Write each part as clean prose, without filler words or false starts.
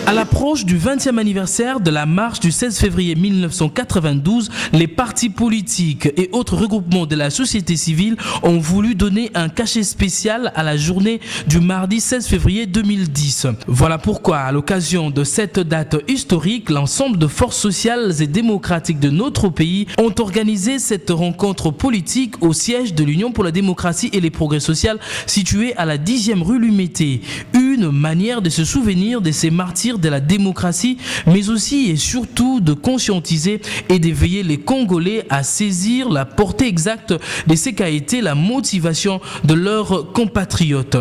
À l'approche du 20e anniversaire de la marche du 16 février 1992, les partis politiques et autres regroupements de la société civile ont voulu donner un cachet spécial à la journée du mardi 16 février 2010. Voilà pourquoi, à l'occasion de cette date historique, l'ensemble de forces sociales et démocratiques de notre pays ont organisé cette rencontre politique au siège de l'Union pour la démocratie et les progrès sociaux situé à la 10e rue Lumété. Une manière de se souvenir de ces martyrs de la démocratie, mais aussi et surtout de conscientiser et d'éveiller les Congolais à saisir la portée exacte de ce qu'a été la motivation de leurs compatriotes.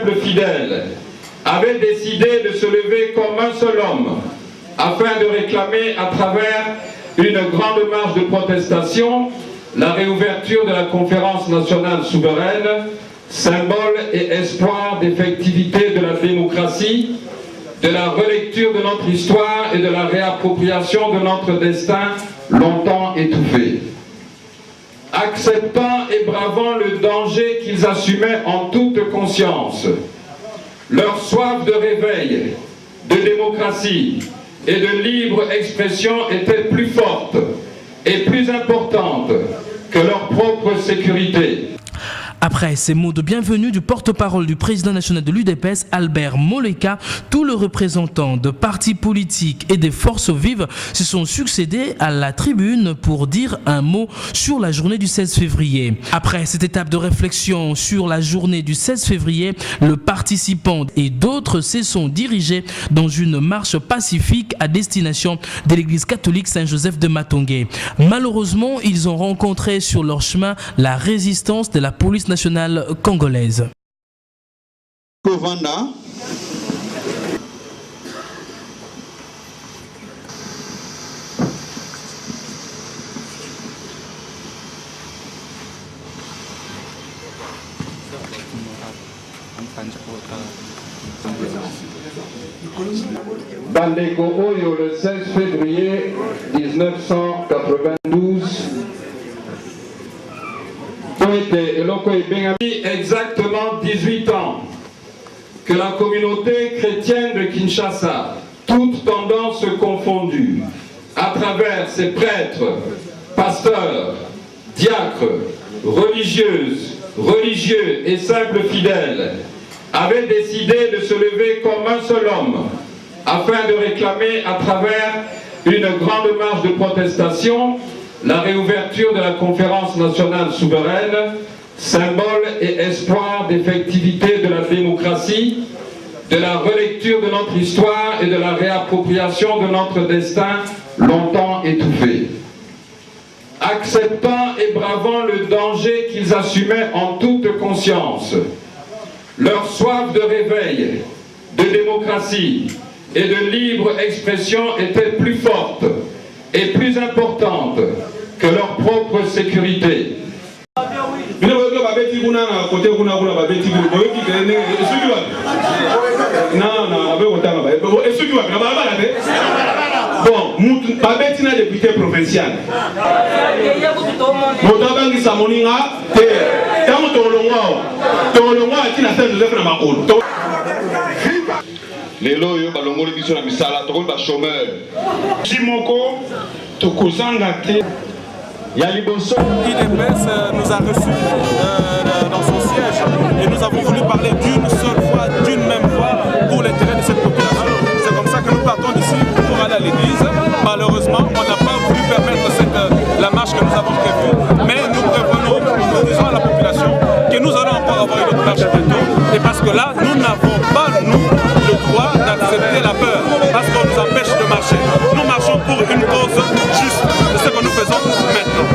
Le fidèle avait décidé de se lever comme un seul homme afin de réclamer à travers une grande marche de protestation la réouverture de la conférence nationale souveraine, symbole et espoir d'effectivité de la démocratie, de la relecture de notre histoire et de la réappropriation de notre destin longtemps étouffé. Acceptant et bravant le danger qu'ils assumaient en toute conscience, leur soif de réveil, de démocratie et de libre expression était plus forte et plus importante que leur propre sécurité. Après ces mots de bienvenue du porte-parole du président national de l'UDPS, Albert Moleka, tous les représentants de partis politiques et des forces vives se sont succédés à la tribune pour dire un mot sur la journée du 16 février. Après cette étape de réflexion sur la journée du 16 février, le participant et d'autres se sont dirigés dans une marche pacifique à destination de l'église catholique Saint-Joseph de Matongé. Malheureusement, ils ont rencontré sur leur chemin la résistance de la police nationale congolaise. Kovanda. Bandeko Oyo le 16 février 1992 exactement 18 ans que la communauté chrétienne de Kinshasa, toutes tendances confondues, à travers ses prêtres, pasteurs, diacres, religieuses, religieux et simples fidèles, avait décidé de se lever comme un seul homme afin de réclamer à travers une grande marche de protestation la réouverture de la conférence nationale souveraine, symbole et espoir d'effectivité de la démocratie, de la relecture de notre histoire et de la réappropriation de notre destin longtemps étouffé. Acceptant et bravant le danger qu'ils assumaient en toute conscience, leur soif de réveil, de démocratie et de libre expression était plus forte et plus importante que leur propre sécurité. Bon, Babetina député provincial. Motabangi Samoninga, Tamu Tolonga, Tina Saint-Joseph na Makolo. Lelo yo balongoli biso na misala tokoli ba chômeur. Simoko tokozanga te. L'IDPS nous a reçus dans son siège et nous avons voulu parler d'une seule voix, d'une même voix pour l'intérêt de cette population. C'est comme ça que nous partons d'ici pour aller à l'église. Malheureusement, on n'a pas voulu permettre la marche que nous avons prévue, mais nous prévenons, nous disons à la population que nous allons encore avoir une autre marche bientôt. Et parce que là, nous n'avons pas, nous, le droit d'accepter la peur, parce qu'on nous empêche de marcher. Nous marchons pour une cause juste. C'est ce que nous faisons maintenant.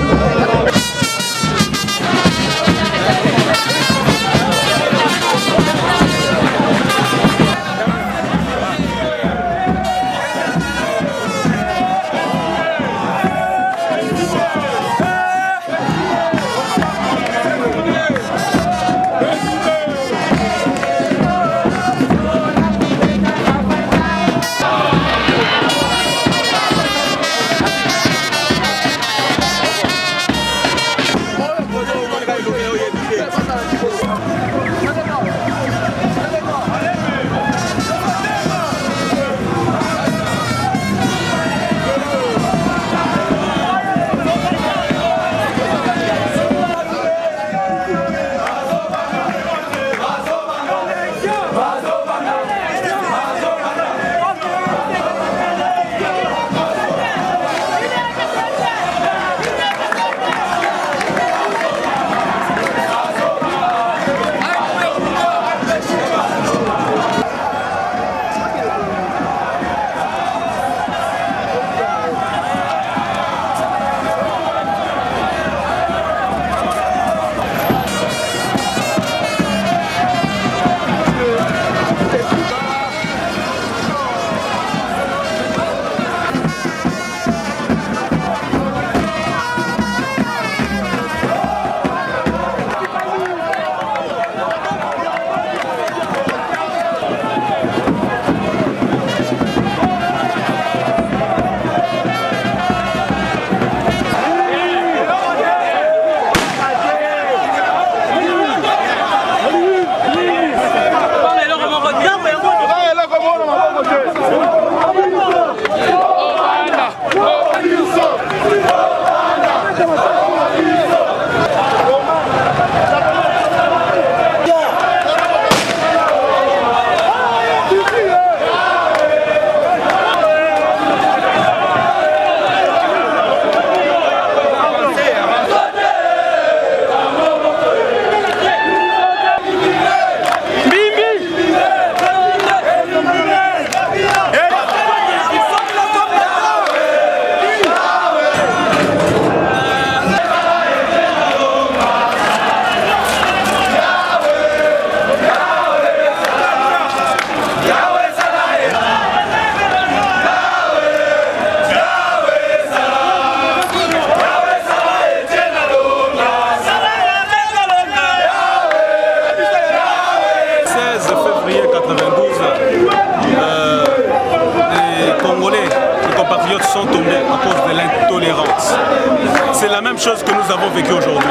chose que nous avons vécu aujourd'hui.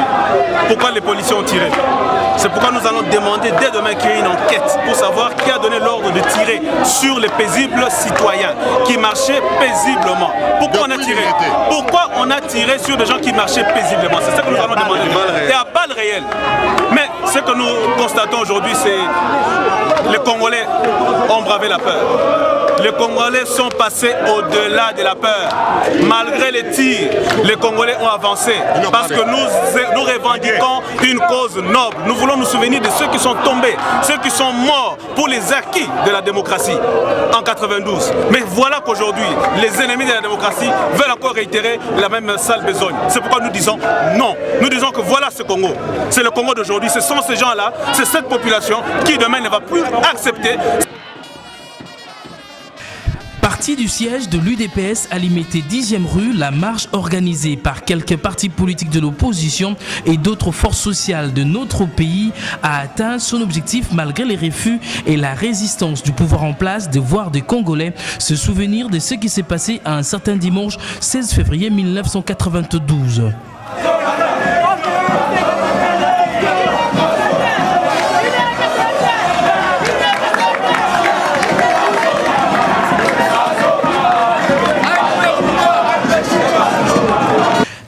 Pourquoi les policiers ont tiré? C'est pourquoi nous allons demander dès demain qu'il y ait une enquête pour savoir qui a donné l'ordre de tirer sur les paisibles citoyens qui marchaient paisiblement. Pourquoi on a tiré? Pourquoi on a tiré sur des gens qui marchaient paisiblement? C'est ça que nous allons demander. Et à balles réelles. Mais ce que nous constatons aujourd'hui, c'est les Congolais ont bravé la peur. Les Congolais sont passés au-delà de la peur. Malgré les tirs, les Congolais ont avancé parce que nous revendiquons une cause noble. Nous voulons nous souvenir de ceux qui sont tombés, ceux qui sont morts pour les acquis de la démocratie en 92. Mais voilà qu'aujourd'hui, les ennemis de la démocratie veulent encore réitérer la même sale besogne. C'est pourquoi nous disons non. Nous disons que voilà ce Congo. C'est le Congo d'aujourd'hui. Ce sont ces gens-là, c'est cette population qui demain ne va plus accepter. Partie du siège de l'UDPS à Limité 10e rue, la marche organisée par quelques partis politiques de l'opposition et d'autres forces sociales de notre pays a atteint son objectif malgré les refus et la résistance du pouvoir en place de voir des Congolais se souvenir de ce qui s'est passé un certain dimanche 16 février 1992.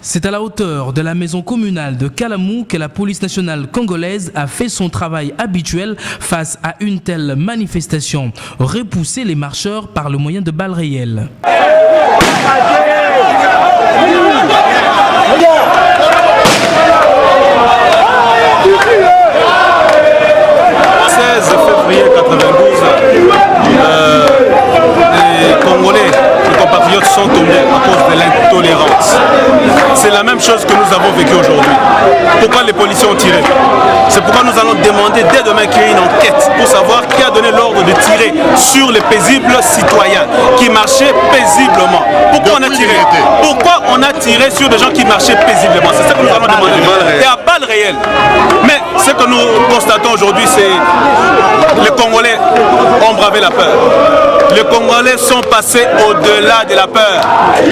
C'est à la hauteur de la maison communale de Kalamou que la police nationale congolaise a fait son travail habituel face à une telle manifestation. Repousser les marcheurs par le moyen de balles réelles. 16 février 92, les Congolais, les compatriotes sont tombés à cause de l'intolérance. C'est la même chose que nous avons vécu aujourd'hui. Pourquoi les policiers ont tiré? C'est pourquoi nous allons demander dès demain qu'il y ait une enquête pour savoir qui a donné l'ordre de tirer sur les paisibles citoyens qui marchaient paisiblement. Pourquoi on a tiré? Pourquoi on a tiré sur des gens qui marchaient paisiblement? C'est ça que nous allons demander. Et à balles réelles. Mais ce que nous constatons aujourd'hui, c'est les Congolais ont bravé la peur. Les Congolais sont passés au-delà de la peur.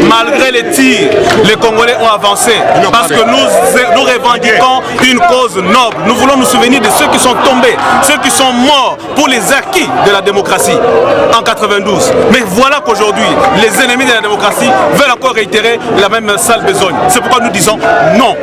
Malgré les tirs, les Congolais ont avancé parce que nous revendiquons une cause noble. Nous voulons nous souvenir de ceux qui sont tombés, ceux qui sont morts pour les acquis de la démocratie en 92. Mais voilà qu'aujourd'hui, les ennemis de la démocratie veulent encore réitérer la même sale besogne. C'est pourquoi nous disons non.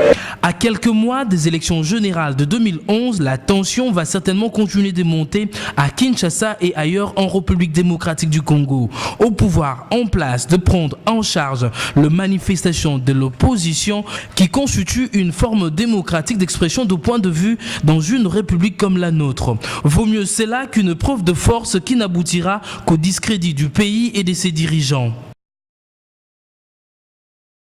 À quelques mois des élections générales de 2011, la tension va certainement continuer de monter à Kinshasa et ailleurs en République démocratique du Congo. Au pouvoir en place de prendre en charge la manifestation de l'opposition qui constitue une forme démocratique d'expression de point de vue dans une république comme la nôtre. Vaut mieux cela qu'une preuve de force qui n'aboutira qu'au discrédit du pays et de ses dirigeants.